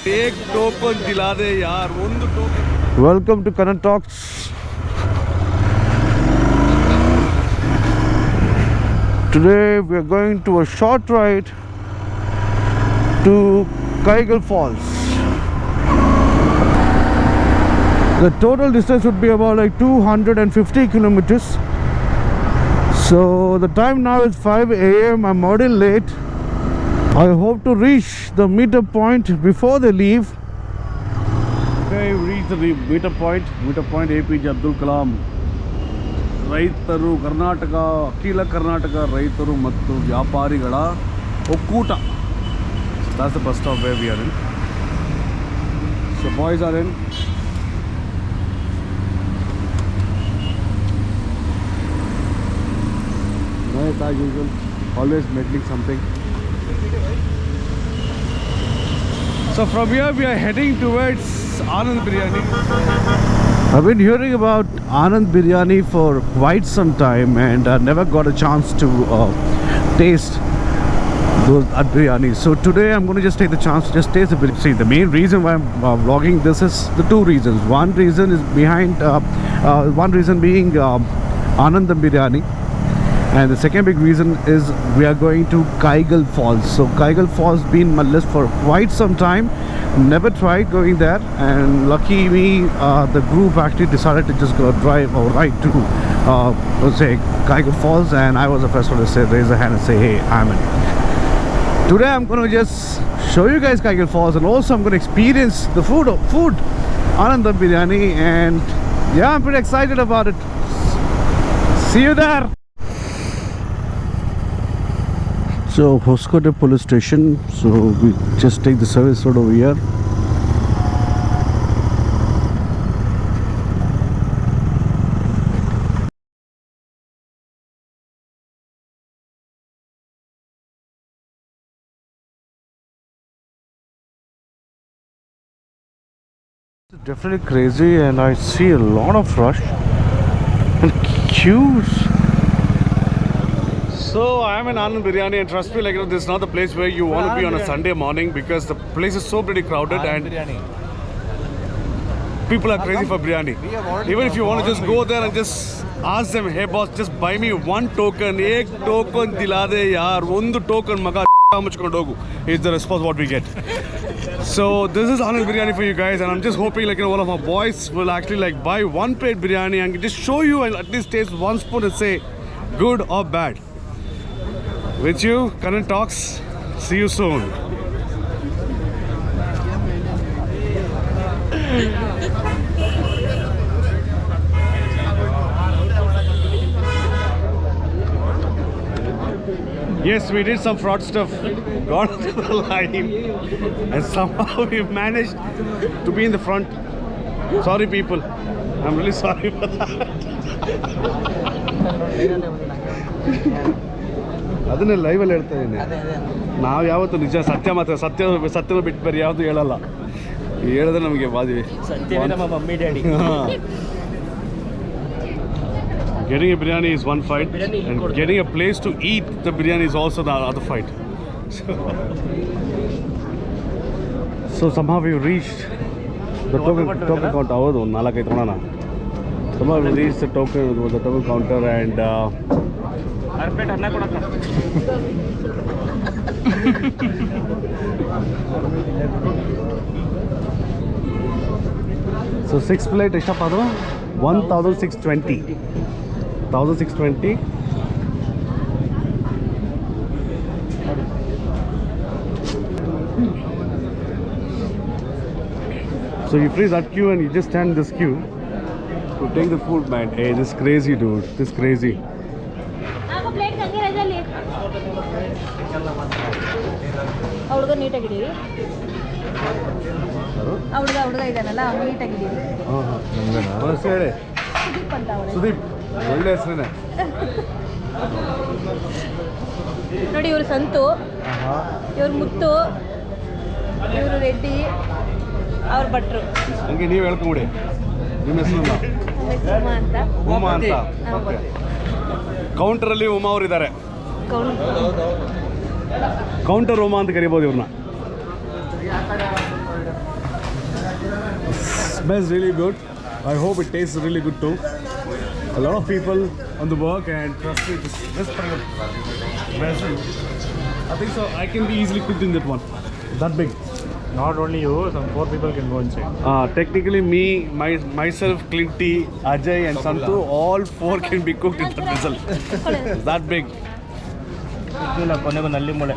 एक टोकन दिला दे यार, ಒಂದು token. Welcome to Kanan Talks. Today we are going to a short ride to Kaigal Falls. The total distance would be about like 250 kilometers. So the time now is 5 a.m. I'm already late. I hope to reach the meetup point before they leave. Okay, we reached the meetup point APJ Abdul Kalam. ರೈತರು ಕರ್ನಾಟಕ, ಅಖಿಲ ಕರ್ನಾಟಕ ರೈತರು ಮತ್ತು ವ್ಯಾಪಾರಿಗಳ ಒಕ್ಕೂಟ. That's the bus stop where we are in. So boys are in. Nice as usual, always meddling something. So from here we are heading towards Anand Biryani. I've been hearing about Anand Biryani for quite some time and I never got a chance to taste those biryani. So today I'm going to just take the chance to just taste the biryani. See, the main reason why I'm vlogging this is the two reasons. One reason is being Anand Biryani, and the second big reason is we are going to Kaigal Falls. So Kaigal Falls been on my list for quite some time. Never tried going there, and lucky me, the group actually decided to just go drive or ride to say Kaigal Falls, and I was the first one to say, raise a hand and say, hey, I'm in. Today I'm going to just show you guys Kaigal Falls, and also I'm going to experience the food Anand Biryani, and yeah, I'm pretty excited about it. See you there. So Hoskote police station, so we just take the service road over here. It's definitely crazy, and I see a lot of rush and queues. So I am in Anand Biryani, and trust me, like, this is not the place where you want to be on a Sunday morning, because the place is so pretty crowded and people are crazy for biryani. Even if you want to just go there and just ask them, hey boss, just buy me one token, ek token dila de yaar, ಒಂದು token maga ಮುಚ್ಕೊಂಡು ಹೋಗು is the response what we get. So this is Anand Biryani for you guys, and I'm just hoping, like, one of our boys will actually like buy one plate biryani and just show you and at least taste one spoon and say good or bad. With you, Kanan Talks. See you soon. Yes, we did some fraud stuff. Got into the line, and somehow we managed to be in the front. Sorry, people. I'm really sorry for that. ಅದನ್ನೇ ಲೈವಲ್ಲಿ ಹೇಳ್ತಾ ಇದ್ದೀನಿ. ನಾವು ಯಾವತ್ತು ನಿಜ ಸತ್ಯ ಮಾತ್ರ ಸತ್ಯನ ಬಿಟ್ಟು ಬೇರೆ ಯಾವುದು ಹೇಳಲ್ಲ. ಹೇಳಿದ್ರೆ ನಮಗೆ ಬಾದಿ ನಮ್ಮ mummy daddy. Getting a biryani is one fight, and getting a place to eat the biryani is also the other fight. So somehow we reached the token counter. ಹೌದು, 4-5 ತಗೊಳ್ಳೋಣ. Somehow we reached the token counter, and so 6 plate ಎಷ್ಟಪ್ಪ ಅದು? 1620. So you freeze that queue and you just stand in this queue to take the food, man. Hey, this is crazy, dude. This is crazy. ಹುಡುಗ ನೀಟಾಗಿದ್ದೀವಿ. ಹುಡುಗ ಇದ್ದಾನಲ್ಲ, ನೀಟಾಗಿದ್ದೀವಿ. ಸುದೀಪ್ ಅಂತ ಅವಳು. ಸುದೀಪ್, ಒಳ್ಳೆ ಹೆಸರೇನೆ. ನೋಡಿ, ಇವರು ಸಂತು, ಇವ್ರು ಮುತ್ತು, ಇವರು ರೆಡ್ಡಿ, ಅವ್ರ ಭಟ್ರು. ಹಂಗೆ ನೀವು ಹೇಳ್ಕೊಂಬಿಡಿ ನಿಮ್ಮ ಹೆಸರನ್ನ. ಉಮಾ ಅಂತ. ಕೌಂಟರಲ್ಲಿ ಉಮಾ ಅವರು ಇದ್ದಾರೆ. ಕೌಂಟರ್ ರೋಮಾ ಅಂತ ಕರಿಬೋದು ಇವ್ರನ್ನ. Smells really good. I hope it tastes really good too. A lot of people on the work, and trust me, this kind of vessel, I think so I can be easily cooked in that one. That big. Not only you, some 4 people can go inside. Technically me, myself, Clinty, Ajay and Santu, all 4 can be cooked in that vessel. That big.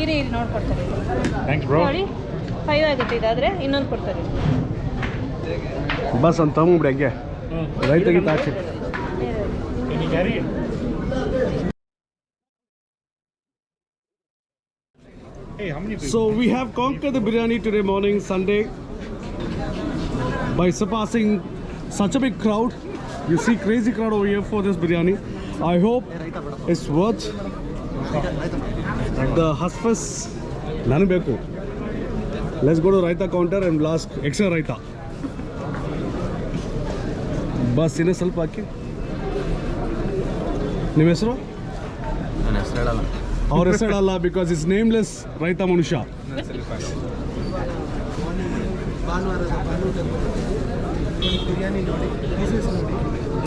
ಇರಿ ನೋಡ್ಕೊಡ್ತಾರೆ. Thanks bro. ನೋಡಿ 5 ಆಗುತ್ತೆ ಇದಾದರೆ ಇನ್ನೊಂದು ಕೊಡ್ತಾರೆ. Bus ಅಂತ ತಗೊಂಬಿಡಿ ಹಂಗೆ ರೈತಗಿಂತ ಆಚೆ. Can you carry it? Hey, how many people? So we have conquered the biryani today morning, Sunday, by surpassing such a big crowd. You see crazy crowd over here for this biryani. I hope it's worth the husfus. Nanu beku. Let's go to raita counter and ask extra raita. Bas inna ಸ್ವಲ್ಪ ಹಾಕಿ. ನಿಮ್ಮ ಹೆಸರು? ನನ್ನ ಹೆಸರು ಹೇಳಲ್ಲ. ಅವ್ರ ಹೆಸರು ಹೇಳಲ್ಲ because it's nameless ರೈತ ಮನುಷ್ಯ.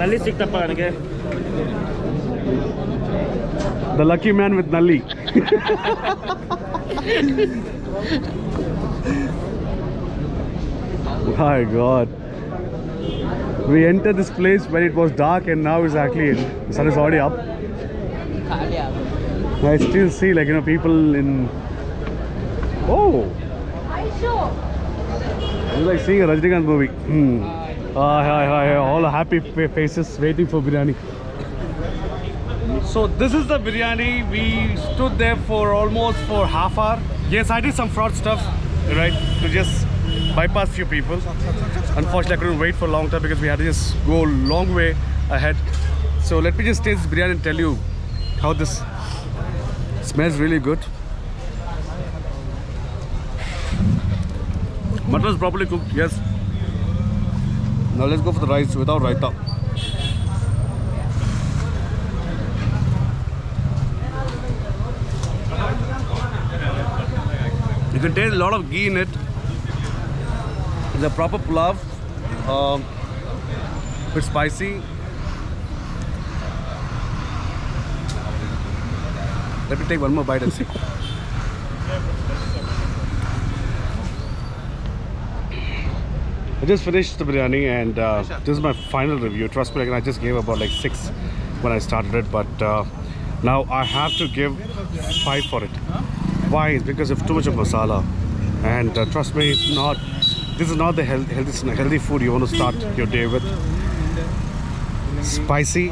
ನಲ್ಲಿ ಸಿಕ್ತಪ್ಪ ನನಗೆ. The lucky man with Nalli. My God. We entered this place when it was dark, and now it's actually the sun is already up. I still see, like, people in. Oh, it's like seeing a Rajinikanth movie. Hi. All happy faces waiting for biryani. So this is the biryani. We stood there for almost for half hour. Yes, I did some fraud stuff, right, to just bypass few people. Unfortunately, I couldn't wait for a long time because we had to just go a long way ahead. So let me just taste this biryani and tell you how this smells really good. Mutton is properly cooked, yes. Now let's go for the rice without raita. You can taste a lot of ghee in it. It's a proper pulao. It's spicy. Let me take one more bite and see. I just finished the biryani, and this is my final review. Trust me, like, I just gave about like 6 when I started it, but now I have to give 5 for it. Why? It's because of too much of masala, and trust me, this is not the healthy food you want to start your day with. Spicy,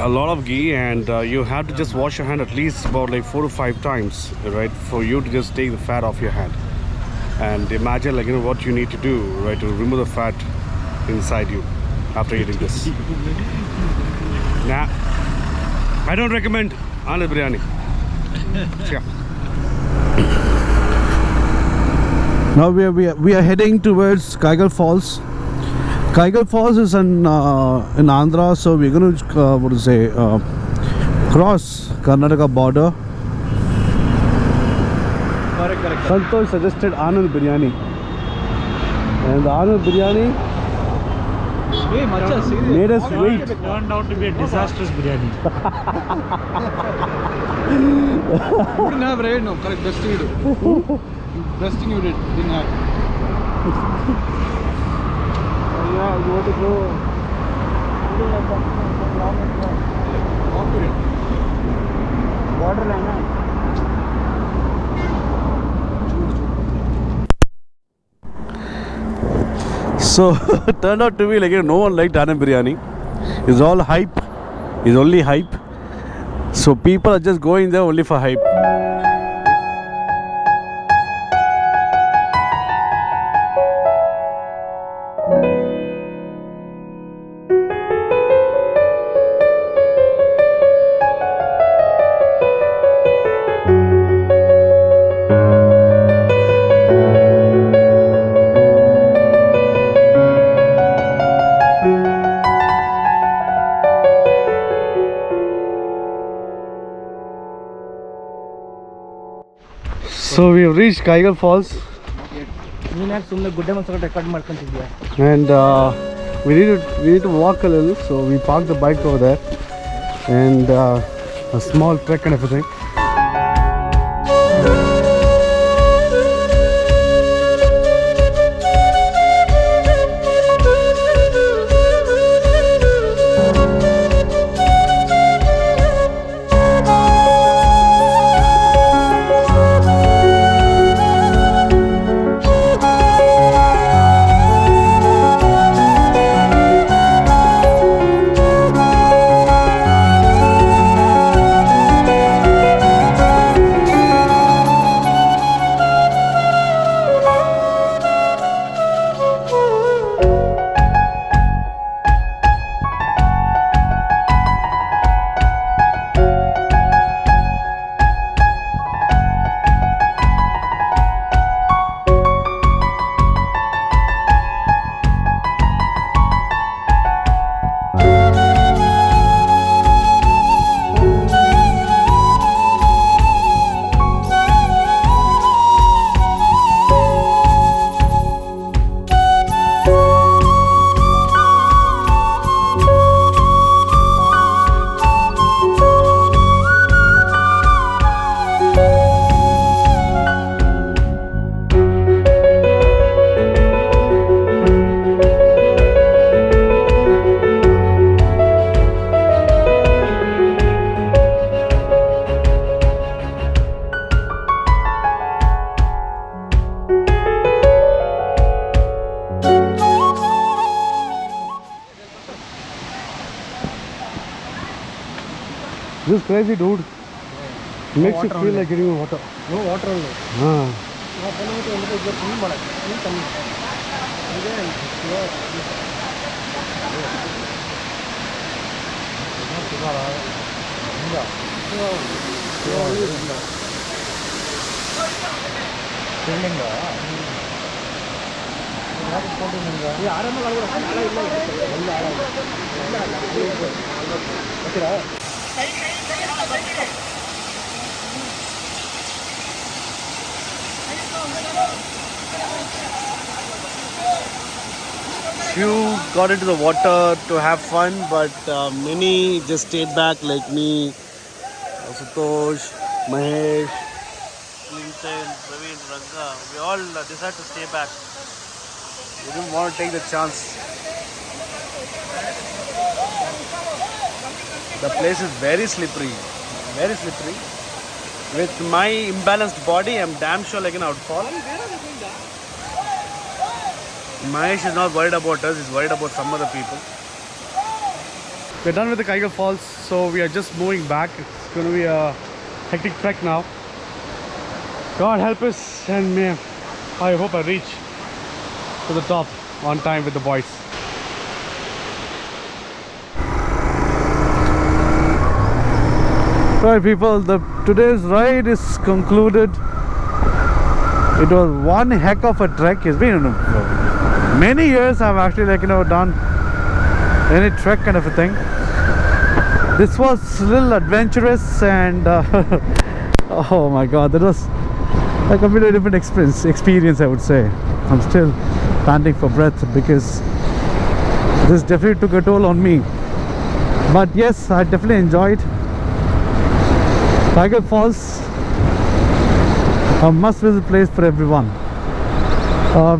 a lot of ghee, and you have to just wash your hand at least about like 4 to 5 times, right, for you to just take the fat off your hand. And imagine, like, what you need to do, right, to remove the fat inside you after eating this. Nah, I don't recommend Anand Biryani. Yeah. Now we are heading towards Kaigal Falls. Kaigal Falls is in Andhra, so we're going to cross Karnataka border. Correct. Santosh suggested Anand Biryani, and the Anand Biryani made us wait. It turned out to be a disastrous biryani. You didn't have right? No, correct. Best thing you did. Best thing you did. Didn't have. Yeah, you want to go. Borderline. So turned out to be like, no one liked Anand Biryani. It's all hype. It's only hype. So people are just going there only for hype. So we have reached Kaigal Falls ನೀನು ಯಾಕೆ ಸುಮ್ಮನೆ ಗುಡ್ಡೆ ಮನ್ಸು record ಮಾಡ್ಕೊಂತಿದ್ಯಾ? and we need to walk a little, so we parked the bike over there and a small trek and everything. This is crazy, dude. Makes you feel like getting water. No water only. Few got into the water to have fun, but many just stayed back, like me, Sutosh, Mahesh, Clinton, Praveen, Ranga. We all decided to stay back. We didn't want to take the chance. The place is very slippery, very slippery. With my imbalanced body, I'm damn sure like I would fall. Mahesh is not worried about us, he's worried about some other people. We're done with the Kaigal Falls, so we are just moving back. It's going to be a hectic trek now. God help us, and I hope I reach to the top on time with the boys. Right people, today's ride is concluded. It was one heck of a trek. It's been many years I've actually done any trek kind of a thing. This was a little adventurous and oh my god, that was a completely different experience I would say. I'm still panting for breath because this definitely took a toll on me. But yes, I definitely enjoyed. Kaigal Falls, a must-visit place for everyone.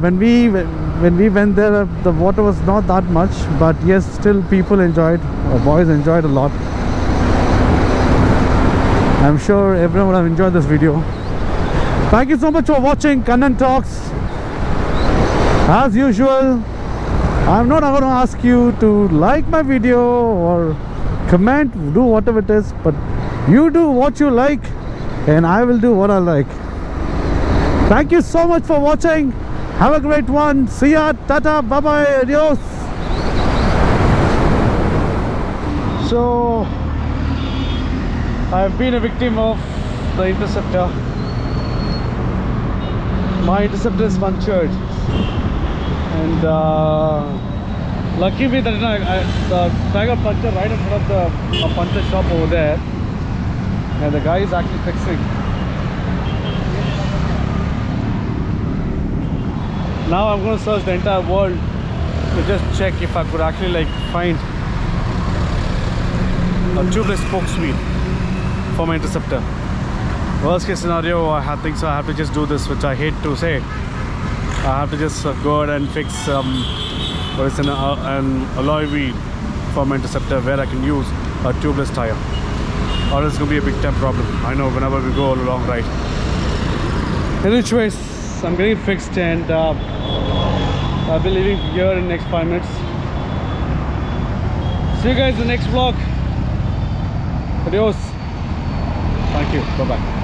When we went there, the water was not that much, but yes, still people enjoyed. Boys enjoyed a lot. I'm sure everyone would have enjoyed this video. Thank you so much for watching Kannan Talks. As usual, I'm not going to ask you to like my video or comment, do whatever it is, but you do what you like and I will do what I like. Thank you so much for watching. Have a great one. See ya. Tata. Bye bye. Adios. So I've been a victim of the interceptor. My interceptor is punctured, and lucky me that I got punctured right in front of the puncture shop over there, and the guy is actually fixing. Now I'm going to search the entire world to just check if I could actually like find a tubeless spokes wheel for my interceptor. Worst case scenario, I think so I have to just do this, which I hate to say. I have to just go ahead and fix what is an alloy wheel for my interceptor where I can use a tubeless tire, or it's going to be a big time problem. I know, whenever we go on a long ride. Anyways, I'm getting it fixed, and I'll be leaving here in the next 5 minutes. See you guys in the next vlog. Adios. Thank you. Bye bye.